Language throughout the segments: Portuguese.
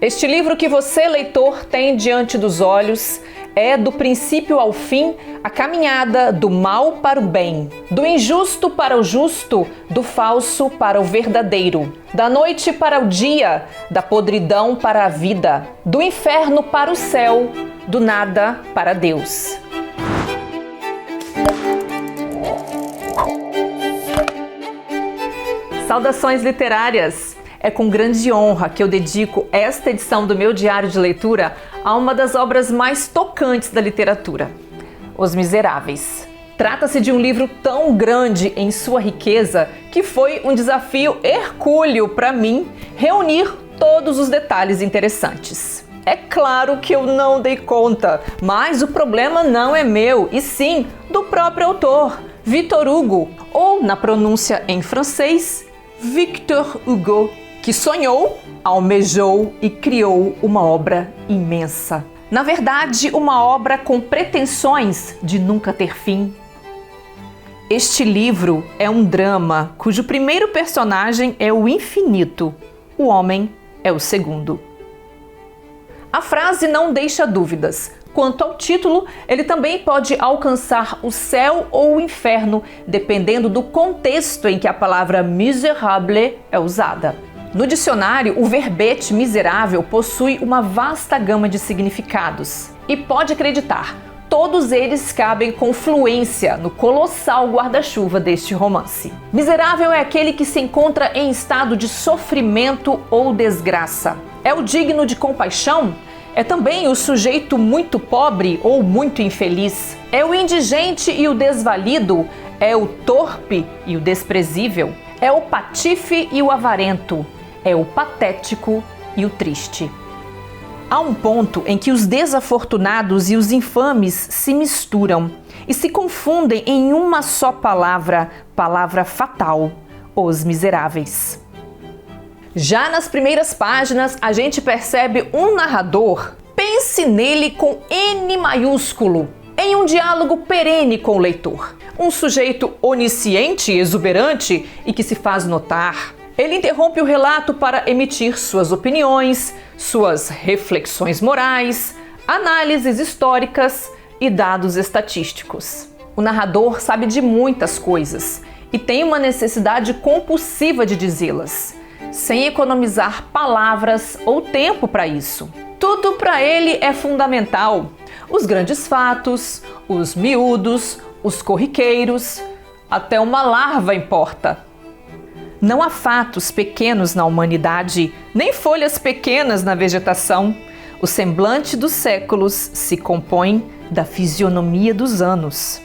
Este livro que você, leitor, tem diante dos olhos é, do princípio ao fim, a caminhada do mal para o bem, do injusto para o justo, do falso para o verdadeiro, da noite para o dia, da podridão para a vida, do inferno para o céu, do nada para Deus. Saudações literárias! É com grande honra que eu dedico esta edição do meu diário de leitura a uma das obras mais tocantes da literatura, Os Miseráveis. Trata-se de um livro tão grande em sua riqueza que foi um desafio hercúleo para mim reunir todos os detalhes interessantes. É claro que eu não dei conta, mas o problema não é meu, e sim do próprio autor, Victor Hugo, ou na pronúncia em francês, Victor Hugo, que sonhou, almejou e criou uma obra imensa. Na verdade, uma obra com pretensões de nunca ter fim. Este livro é um drama cujo primeiro personagem é o infinito, o homem é o segundo. A frase não deixa dúvidas. Quanto ao título, ele também pode alcançar o céu ou o inferno, dependendo do contexto em que a palavra misérable é usada. No dicionário, o verbete miserável possui uma vasta gama de significados. E pode acreditar, todos eles cabem com fluência no colossal guarda-chuva deste romance. Miserável é aquele que se encontra em estado de sofrimento ou desgraça. É o digno de compaixão? É também o sujeito muito pobre ou muito infeliz. É o indigente e o desvalido. É o torpe e o desprezível. É o patife e o avarento. É o patético e o triste. Há um ponto em que os desafortunados e os infames se misturam e se confundem em uma só palavra, palavra fatal: os miseráveis. Já nas primeiras páginas, a gente percebe um narrador, pense nele com N maiúsculo, em um diálogo perene com o leitor. Um sujeito onisciente e exuberante e que se faz notar. Ele interrompe o relato para emitir suas opiniões, suas reflexões morais, análises históricas e dados estatísticos. O narrador sabe de muitas coisas e tem uma necessidade compulsiva de dizê-las, sem economizar palavras ou tempo para isso. Tudo para ele é fundamental. Os grandes fatos, os miúdos, os corriqueiros, até uma larva importa. Não há fatos pequenos na humanidade, nem folhas pequenas na vegetação. O semblante dos séculos se compõe da fisionomia dos anos.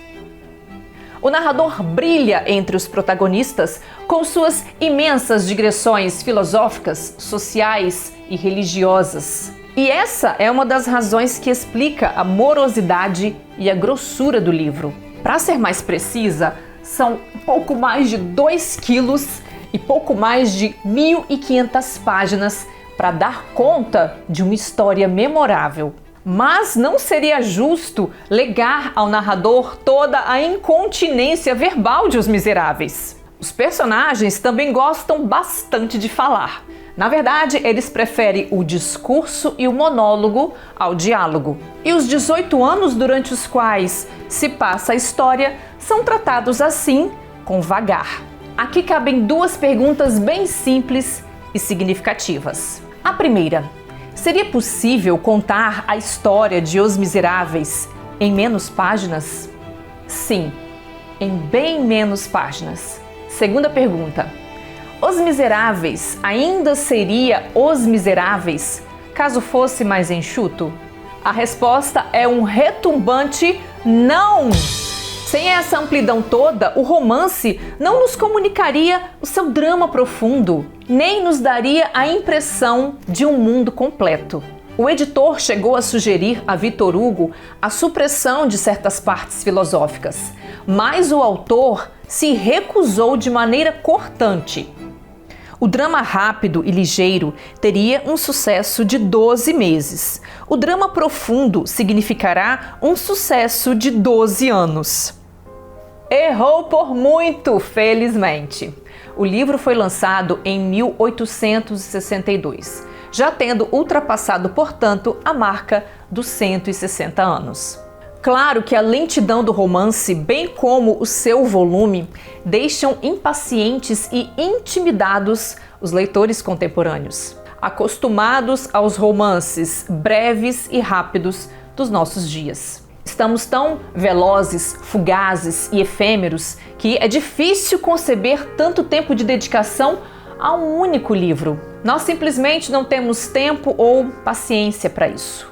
O narrador brilha entre os protagonistas com suas imensas digressões filosóficas, sociais e religiosas. E essa é uma das razões que explica a morosidade e a grossura do livro. Para ser mais precisa, são pouco mais de 2 quilos e pouco mais de 1.500 páginas para dar conta de uma história memorável. Mas não seria justo legar ao narrador toda a incontinência verbal de Os Miseráveis. Os personagens também gostam bastante de falar. Na verdade, eles preferem o discurso e o monólogo ao diálogo. E os 18 anos durante os quais se passa a história são tratados assim, com vagar. Aqui cabem 2 perguntas bem simples e significativas. A primeira: seria possível contar a história de Os Miseráveis em menos páginas? Sim, em bem menos páginas. Segunda pergunta: Os Miseráveis ainda seria Os Miseráveis caso fosse mais enxuto? A resposta é um retumbante não! Sem essa amplidão toda, o romance não nos comunicaria o seu drama profundo, nem nos daria a impressão de um mundo completo. O editor chegou a sugerir a Victor Hugo a supressão de certas partes filosóficas, mas o autor se recusou de maneira cortante. O drama rápido e ligeiro teria um sucesso de 12 meses. O drama profundo significará um sucesso de 12 anos. Errou por muito, felizmente. O livro foi lançado em 1862. já tendo ultrapassado, portanto, a marca dos 160 anos. Claro que a lentidão do romance, bem como o seu volume, deixam impacientes e intimidados os leitores contemporâneos, acostumados aos romances breves e rápidos dos nossos dias. Estamos tão velozes, fugazes e efêmeros que é difícil conceber tanto tempo de dedicação a um único livro. Nós simplesmente não temos tempo ou paciência para isso.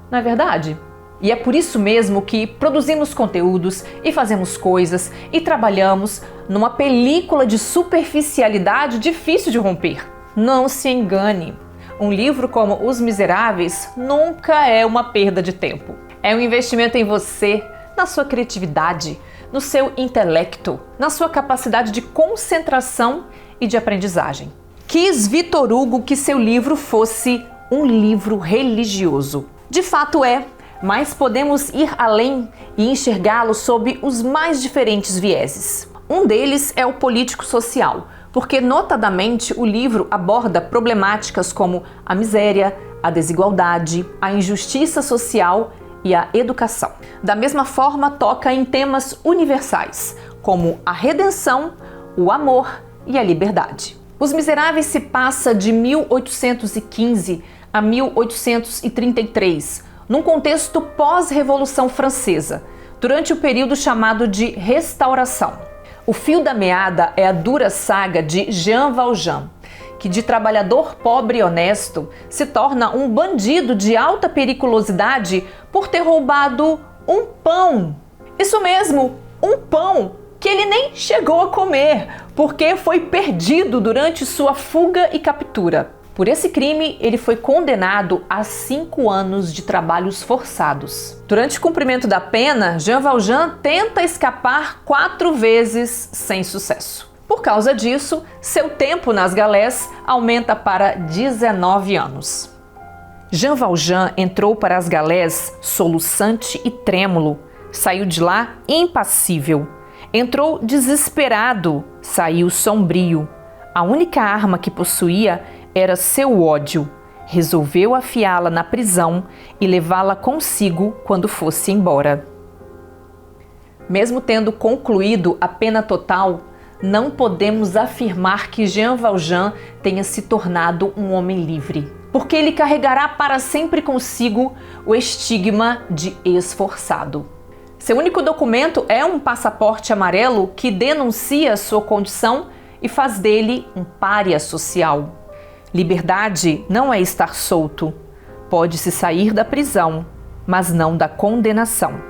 Não é verdade? E é por isso mesmo que produzimos conteúdos e fazemos coisas e trabalhamos numa película de superficialidade difícil de romper. Não se engane, um livro como Os Miseráveis nunca é uma perda de tempo. É um investimento em você, na sua criatividade, no seu intelecto, na sua capacidade de concentração e de aprendizagem. Quis Victor Hugo que seu livro fosse um livro religioso. De fato é, mas podemos ir além e enxergá-lo sob os mais diferentes vieses. Um deles é o político-social, porque notadamente o livro aborda problemáticas como a miséria, a desigualdade, a injustiça social e a educação. Da mesma forma, toca em temas universais, como a redenção, o amor e a liberdade. Os Miseráveis se passa de 1815 a 1833, num contexto pós-Revolução Francesa, durante o período chamado de Restauração. O fio da meada é a dura saga de Jean Valjean, que de trabalhador pobre e honesto se torna um bandido de alta periculosidade por ter roubado um pão. Isso mesmo, um pão que ele nem chegou a comer, porque foi perdido durante sua fuga e captura. Por esse crime, ele foi condenado a 5 anos de trabalhos forçados. Durante o cumprimento da pena, Jean Valjean tenta escapar 4 vezes sem sucesso. Por causa disso, seu tempo nas galés aumenta para 19 anos. Jean Valjean entrou para as galés soluçante e trêmulo, saiu de lá impassível. Entrou desesperado, saiu sombrio. A única arma que possuía era seu ódio. Resolveu afiá-la na prisão e levá-la consigo quando fosse embora. Mesmo tendo concluído a pena total, não podemos afirmar que Jean Valjean tenha se tornado um homem livre, porque ele carregará para sempre consigo o estigma de esforçado. Seu único documento é um passaporte amarelo que denuncia sua condição e faz dele um pária social. Liberdade não é estar solto. Pode-se sair da prisão, mas não da condenação.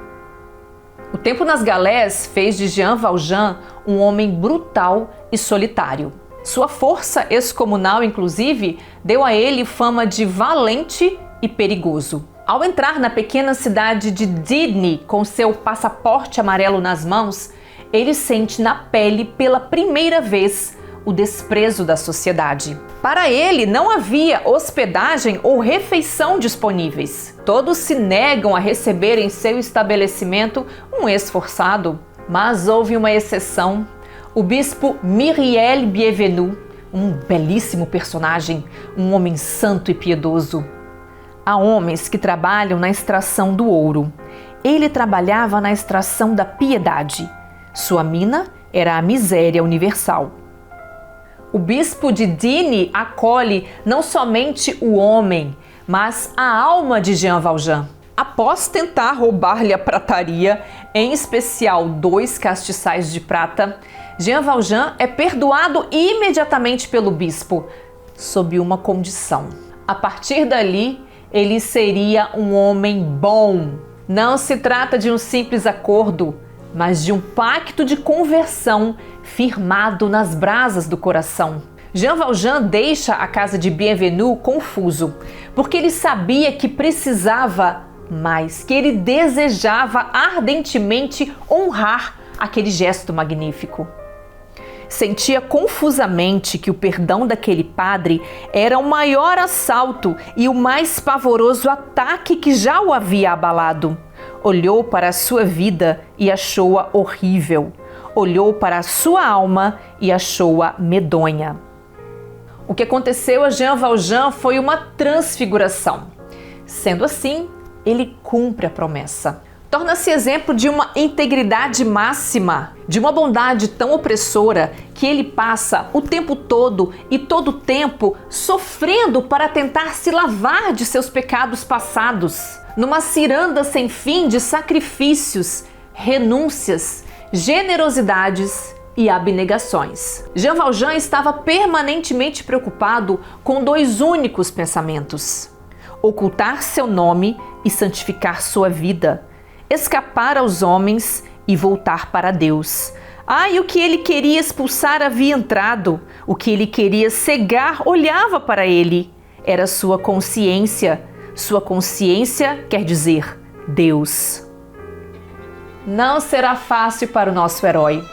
O tempo nas galés fez de Jean Valjean um homem brutal e solitário. Sua força excomunal, inclusive, deu a ele fama de valente e perigoso. Ao entrar na pequena cidade de Digne com seu passaporte amarelo nas mãos, ele sente na pele pela primeira vez o desprezo da sociedade. Para ele, não havia hospedagem ou refeição disponíveis. Todos se negam a receber em seu estabelecimento um esforçado. Mas houve uma exceção: o bispo Myriel Bienvenu, um belíssimo personagem, um homem santo e piedoso. Há homens que trabalham na extração do ouro. Ele trabalhava na extração da piedade. Sua mina era a miséria universal. O bispo de Digne acolhe não somente o homem, mas a alma de Jean Valjean. Após tentar roubar-lhe a prataria, em especial 2 castiçais de prata, Jean Valjean é perdoado imediatamente pelo bispo, sob uma condição. A partir dali, ele seria um homem bom. Não se trata de um simples acordo, mas de um pacto de conversão firmado nas brasas do coração. Jean Valjean deixa a casa de Bienvenu confuso, porque ele sabia que precisava mais, que ele desejava ardentemente honrar aquele gesto magnífico. Sentia confusamente que o perdão daquele padre era o maior assalto e o mais pavoroso ataque que já o havia abalado. Olhou para a sua vida e achou-a horrível. Olhou para a sua alma e achou-a medonha. O que aconteceu a Jean Valjean foi uma transfiguração. Sendo assim, ele cumpre a promessa. Torna-se exemplo de uma integridade máxima, de uma bondade tão opressora que ele passa o tempo todo e todo o tempo sofrendo para tentar se lavar de seus pecados passados, numa ciranda sem fim de sacrifícios, renúncias, generosidades e abnegações. Jean Valjean estava permanentemente preocupado com dois únicos pensamentos: ocultar seu nome e santificar sua vida, escapar aos homens e voltar para Deus. E o que ele queria expulsar havia entrado, o que ele queria cegar olhava para ele. Era sua consciência. Sua consciência quer dizer Deus. Não será fácil para o nosso herói,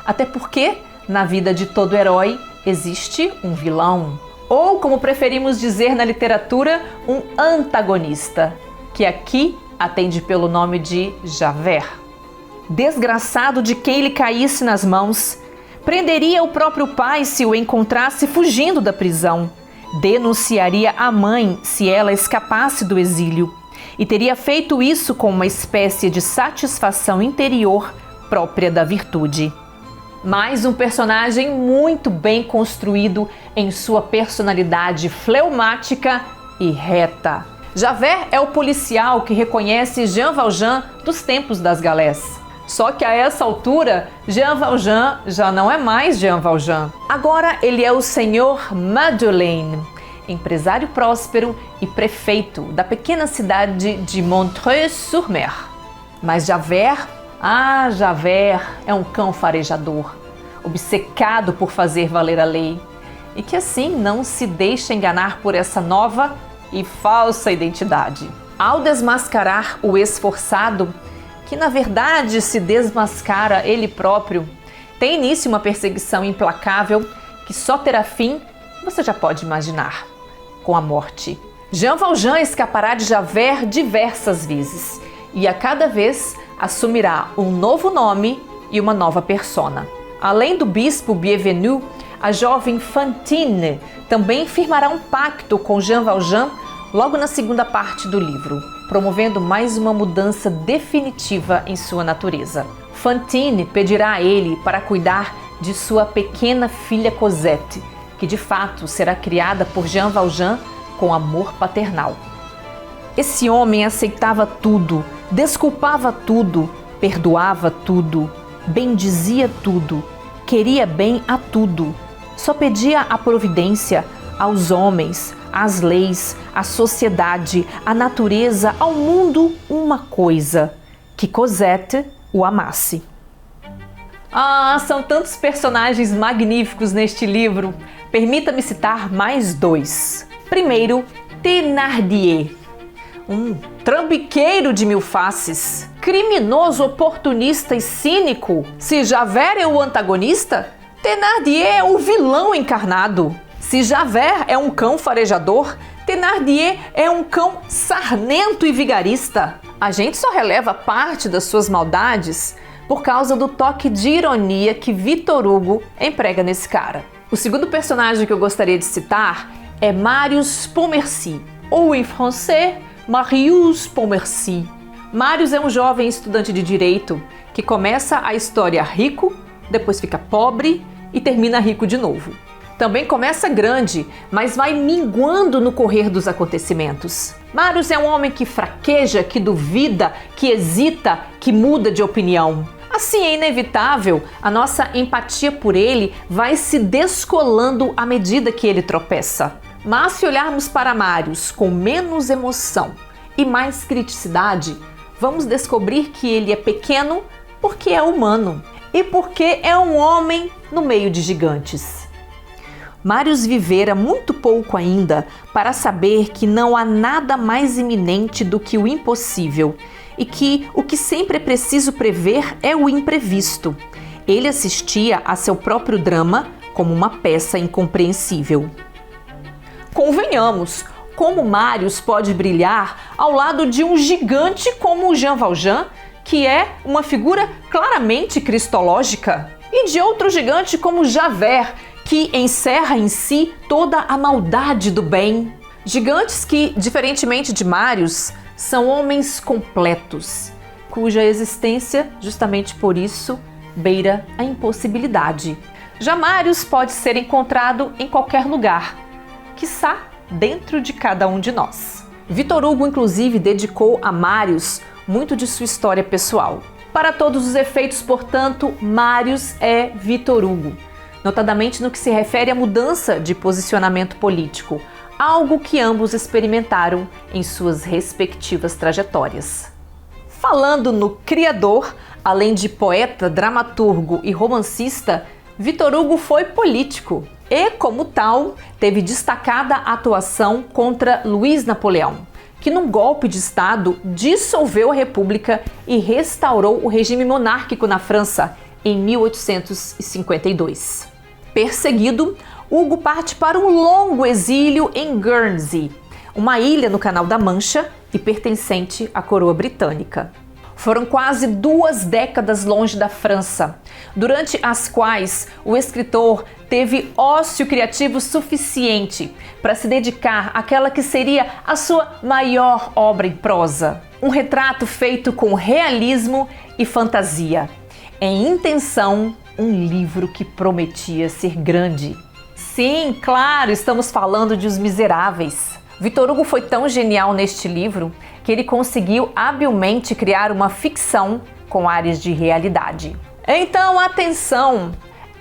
até porque na vida de todo herói existe um vilão, ou como preferimos dizer na literatura, um antagonista, que aqui atende pelo nome de Javert. Desgraçado de quem ele caísse nas mãos, prenderia o próprio pai se o encontrasse fugindo da prisão, denunciaria a mãe se ela escapasse do exílio, e teria feito isso com uma espécie de satisfação interior própria da virtude. Mais um personagem muito bem construído em sua personalidade fleumática e reta. Javert é o policial que reconhece Jean Valjean dos tempos das galés. Só que a essa altura, Jean Valjean já não é mais Jean Valjean. Agora ele é o Senhor Madeleine, empresário próspero e prefeito da pequena cidade de Montreuil-sur-Mer. Mas Javert é um cão farejador, obcecado por fazer valer a lei, e que assim não se deixa enganar por essa nova e falsa identidade. Ao desmascarar o esforçado, que na verdade se desmascara ele próprio, tem início uma perseguição implacável que só terá fim, você já pode imaginar, com a morte. Jean Valjean escapará de Javert diversas vezes e a cada vez assumirá um novo nome e uma nova persona. Além do bispo Bienvenu, a jovem Fantine também firmará um pacto com Jean Valjean logo na segunda parte do livro, promovendo mais uma mudança definitiva em sua natureza. Fantine pedirá a ele para cuidar de sua pequena filha Cosette, que de fato será criada por Jean Valjean com amor paternal. Esse homem aceitava tudo, desculpava tudo, perdoava tudo, bendizia tudo, queria bem a tudo, só pedia a providência aos homens, às leis, à sociedade, à natureza, ao mundo, uma coisa: que Cosette o amasse. São tantos personagens magníficos neste livro. Permita-me citar mais dois. Primeiro, Thénardier, um trambiqueiro de mil faces, criminoso, oportunista e cínico. Se Javert é o antagonista, Thénardier é o vilão encarnado. Se Javert é um cão farejador, Thénardier é um cão sarnento e vigarista. A gente só releva parte das suas maldades por causa do toque de ironia que Victor Hugo emprega nesse cara. O segundo personagem que eu gostaria de citar é Marius Pontmercy, ou em francês, Marius Pontmercy. Marius é um jovem estudante de direito que começa a história rico, depois fica pobre e termina rico de novo. Também começa grande, mas vai minguando no correr dos acontecimentos. Marius é um homem que fraqueja, que duvida, que hesita, que muda de opinião. Assim, é inevitável, a nossa empatia por ele vai se descolando à medida que ele tropeça. Mas se olharmos para Marius com menos emoção e mais criticidade, vamos descobrir que ele é pequeno porque é humano e porque é um homem no meio de gigantes. Marius vivera muito pouco ainda para saber que não há nada mais iminente do que o impossível e que o que sempre é preciso prever é o imprevisto. Ele assistia a seu próprio drama como uma peça incompreensível. Convenhamos, como Marius pode brilhar ao lado de um gigante como o Jean Valjean, que é uma figura claramente cristológica, e de outro gigante como Javert, que encerra em si toda a maldade do bem. Gigantes que, diferentemente de Marius, são homens completos, cuja existência, justamente por isso, beira a impossibilidade. Já Marius pode ser encontrado em qualquer lugar, quiçá dentro de cada um de nós. Victor Hugo, inclusive, dedicou a Marius muito de sua história pessoal. Para todos os efeitos, portanto, Marius é Victor Hugo, notadamente no que se refere à mudança de posicionamento político, algo que ambos experimentaram em suas respectivas trajetórias. Falando no criador, além de poeta, dramaturgo e romancista, Victor Hugo foi político e, como tal, teve destacada atuação contra Luís Napoleão, que num golpe de Estado dissolveu a República e restaurou o regime monárquico na França em 1852. Perseguido, Hugo parte para um longo exílio em Guernsey, uma ilha no Canal da Mancha e pertencente à coroa britânica. Foram quase 2 décadas longe da França, durante as quais o escritor teve ócio criativo suficiente para se dedicar àquela que seria a sua maior obra em prosa. Um retrato feito com realismo e fantasia. Em intenção, um livro que prometia ser grande. Sim, claro, estamos falando de Os Miseráveis. Victor Hugo foi tão genial neste livro que ele conseguiu habilmente criar uma ficção com áreas de realidade. Então, atenção!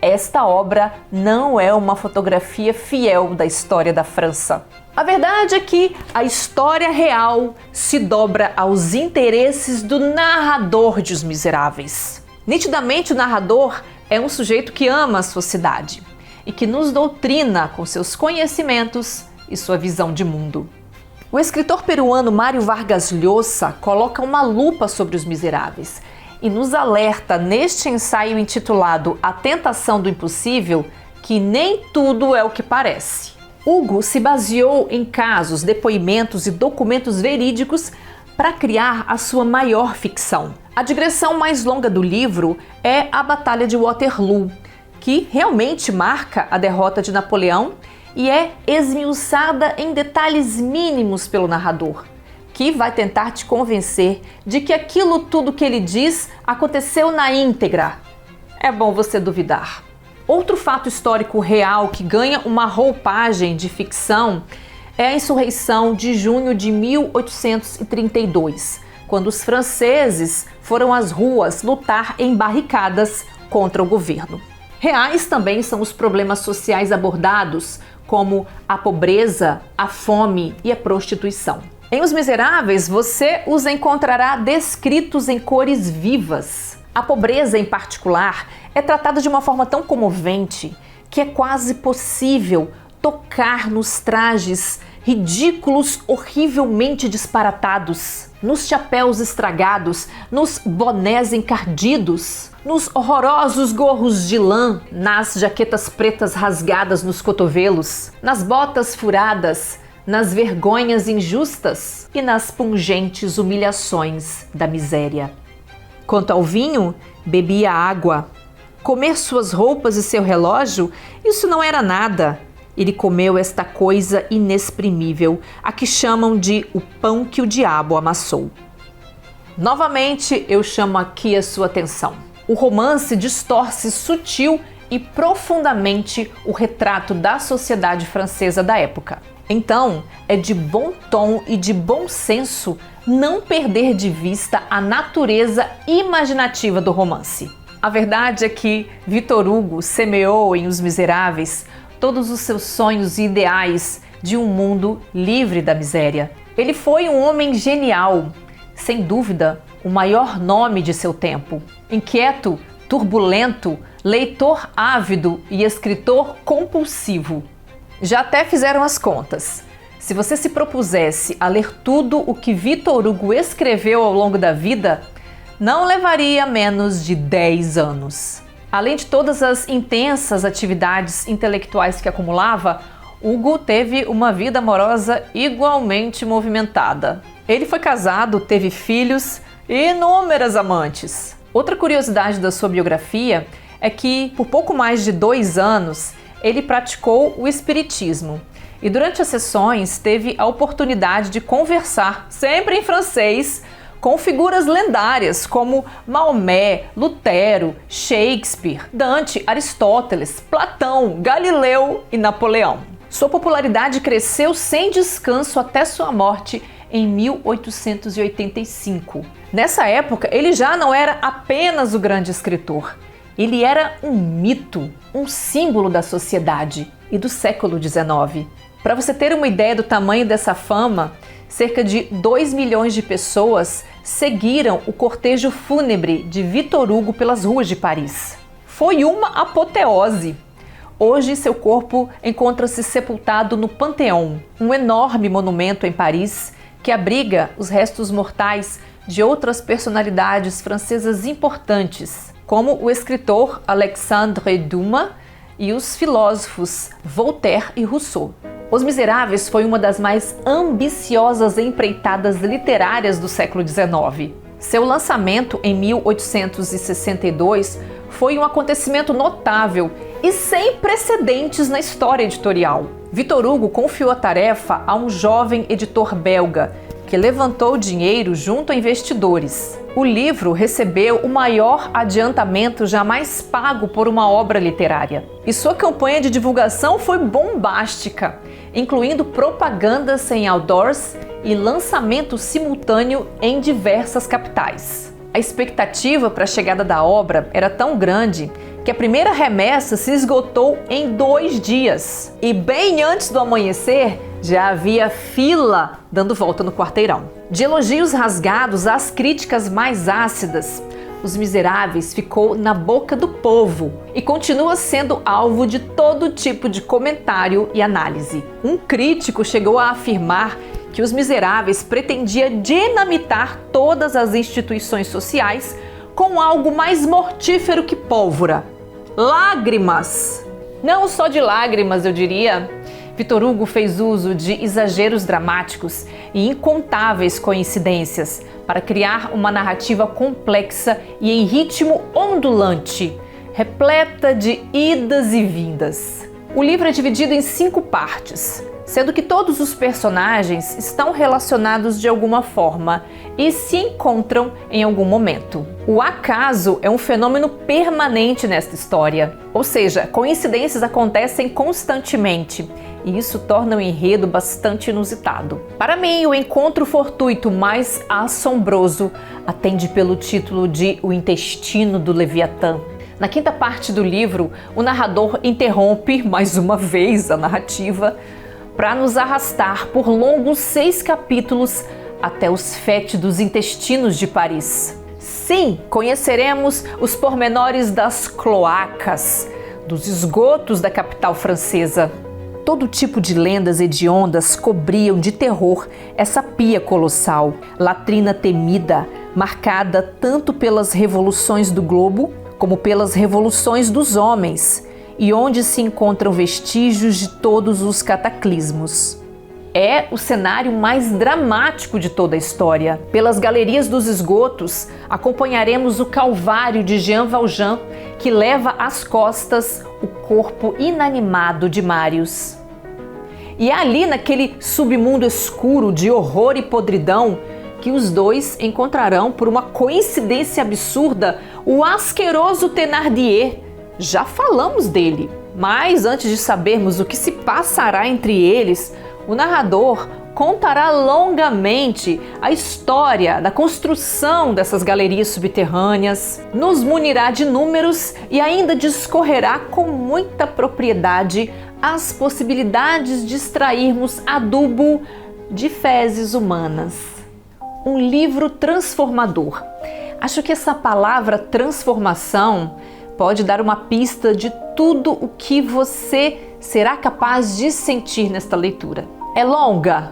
Esta obra não é uma fotografia fiel da história da França. A verdade é que a história real se dobra aos interesses do narrador de Os Miseráveis. Nitidamente, o narrador é um sujeito que ama a sua cidade e que nos doutrina com seus conhecimentos e sua visão de mundo. O escritor peruano Mário Vargas Llosa coloca uma lupa sobre Os Miseráveis e nos alerta neste ensaio intitulado A Tentação do Impossível que nem tudo é o que parece. Hugo se baseou em casos, depoimentos e documentos verídicos para criar a sua maior ficção. A digressão mais longa do livro é a Batalha de Waterloo, que realmente marca a derrota de Napoleão e é esmiuçada em detalhes mínimos pelo narrador, que vai tentar te convencer de que aquilo tudo que ele diz aconteceu na íntegra. É bom você duvidar. Outro fato histórico real que ganha uma roupagem de ficção é a insurreição de junho de 1832, quando os franceses foram às ruas lutar em barricadas contra o governo. Reais também são os problemas sociais abordados, como a pobreza, a fome e a prostituição. Em Os Miseráveis, você os encontrará descritos em cores vivas. A pobreza, em particular, é tratada de uma forma tão comovente que é quase possível tocar nos trajes ridículos, horrivelmente disparatados, nos chapéus estragados, nos bonés encardidos, nos horrorosos gorros de lã, nas jaquetas pretas rasgadas nos cotovelos, nas botas furadas, nas vergonhas injustas e nas pungentes humilhações da miséria. Quanto ao vinho, bebia água. Comer suas roupas e seu relógio, isso não era nada. Ele comeu esta coisa inexprimível, a que chamam de o pão que o diabo amassou. Novamente, eu chamo aqui a sua atenção. O romance distorce sutil e profundamente o retrato da sociedade francesa da época. Então, é de bom tom e de bom senso não perder de vista a natureza imaginativa do romance. A verdade é que Victor Hugo semeou em Os Miseráveis todos os seus sonhos e ideais de um mundo livre da miséria. Ele foi um homem genial, sem dúvida, o maior nome de seu tempo. Inquieto, turbulento, leitor ávido e escritor compulsivo. Já até fizeram as contas. Se você se propusesse a ler tudo o que Victor Hugo escreveu ao longo da vida, não levaria menos de 10 anos. Além de todas as intensas atividades intelectuais que acumulava, Hugo teve uma vida amorosa igualmente movimentada. Ele foi casado, teve filhos e inúmeras amantes. Outra curiosidade da sua biografia é que, por pouco mais de 2 anos, ele praticou o espiritismo. E durante as sessões teve a oportunidade de conversar, sempre em francês, com figuras lendárias como Maomé, Lutero, Shakespeare, Dante, Aristóteles, Platão, Galileu e Napoleão. Sua popularidade cresceu sem descanso até sua morte em 1885. Nessa época, ele já não era apenas o grande escritor. Ele era um mito, um símbolo da sociedade e do século XIX. Para você ter uma ideia do tamanho dessa fama, cerca de 2 milhões de pessoas seguiram o cortejo fúnebre de Victor Hugo pelas ruas de Paris. Foi uma apoteose. Hoje, seu corpo encontra-se sepultado no Panthéon, um enorme monumento em Paris que abriga os restos mortais de outras personalidades francesas importantes, como o escritor Alexandre Dumas e os filósofos Voltaire e Rousseau. Os Miseráveis foi uma das mais ambiciosas empreitadas literárias do século XIX. Seu lançamento em 1862 foi um acontecimento notável e sem precedentes na história editorial. Victor Hugo confiou a tarefa a um jovem editor belga, que levantou dinheiro junto a investidores. O livro recebeu o maior adiantamento jamais pago por uma obra literária. E sua campanha de divulgação foi bombástica, incluindo propagandas em outdoors e lançamento simultâneo em diversas capitais. A expectativa para a chegada da obra era tão grande que a primeira remessa se esgotou em 2 dias. E bem antes do amanhecer, já havia fila dando volta no quarteirão. De elogios rasgados às críticas mais ácidas, Os Miseráveis ficou na boca do povo e continua sendo alvo de todo tipo de comentário e análise. Um crítico chegou a afirmar que Os Miseráveis pretendia dinamitar todas as instituições sociais com algo mais mortífero que pólvora: lágrimas. Não só de lágrimas, eu diria. Victor Hugo fez uso de exageros dramáticos e incontáveis coincidências para criar uma narrativa complexa e em ritmo ondulante, repleta de idas e vindas. O livro é dividido em 5 partes, sendo que todos os personagens estão relacionados de alguma forma e se encontram em algum momento. O acaso é um fenômeno permanente nesta história, ou seja, coincidências acontecem constantemente e isso torna o enredo bastante inusitado. Para mim, o encontro fortuito mais assombroso atende pelo título de O Intestino do Leviatã. Na 5ª parte do livro, o narrador interrompe mais uma vez a narrativa para nos arrastar por longos 6 capítulos até os fétidos intestinos de Paris. Sim, conheceremos os pormenores das cloacas, dos esgotos da capital francesa. Todo tipo de lendas hediondas cobriam de terror essa pia colossal, latrina temida, marcada tanto pelas revoluções do globo como pelas revoluções dos homens, e onde se encontram vestígios de todos os cataclismos. É o cenário mais dramático de toda a história. Pelas galerias dos esgotos, acompanharemos o Calvário de Jean Valjean, que leva às costas o corpo inanimado de Marius. E é ali, naquele submundo escuro de horror e podridão, que os dois encontrarão, por uma coincidência absurda, o asqueroso Thénardier. Já falamos dele, mas antes de sabermos o que se passará entre eles, o narrador contará longamente a história da construção dessas galerias subterrâneas, nos munirá de números e ainda discorrerá com muita propriedade as possibilidades de extrairmos adubo de fezes humanas. Um livro transformador. Acho que essa palavra transformação pode dar uma pista de tudo o que você será capaz de sentir nesta leitura. É longa?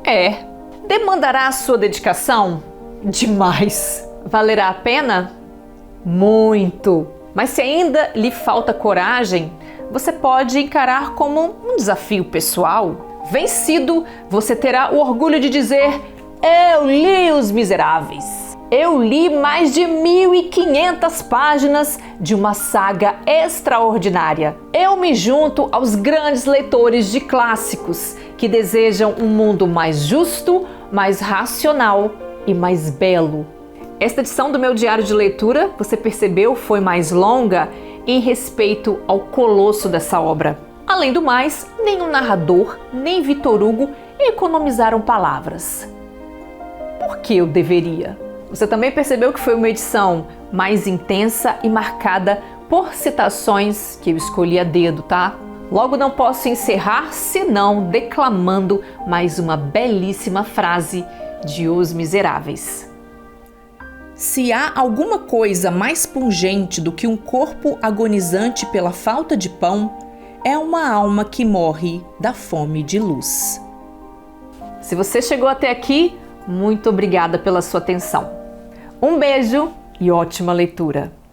É. Demandará a sua dedicação? Demais. Valerá a pena? Muito. Mas se ainda lhe falta coragem, você pode encarar como um desafio pessoal. Vencido, você terá o orgulho de dizer: eu li Os Miseráveis. Eu li mais de 1.500 páginas de uma saga extraordinária. Eu me junto aos grandes leitores de clássicos que desejam um mundo mais justo, mais racional e mais belo. Esta edição do meu diário de leitura, você percebeu, foi mais longa em respeito ao colosso dessa obra. Além do mais, nem o narrador, nem Victor Hugo economizaram palavras. Por que eu deveria? Você também percebeu que foi uma edição mais intensa e marcada por citações que eu escolhi a dedo, tá? Logo não posso encerrar senão declamando mais uma belíssima frase de Os Miseráveis. Se há alguma coisa mais pungente do que um corpo agonizante pela falta de pão, é uma alma que morre da fome de luz. Se você chegou até aqui, muito obrigada pela sua atenção. Um beijo e ótima leitura!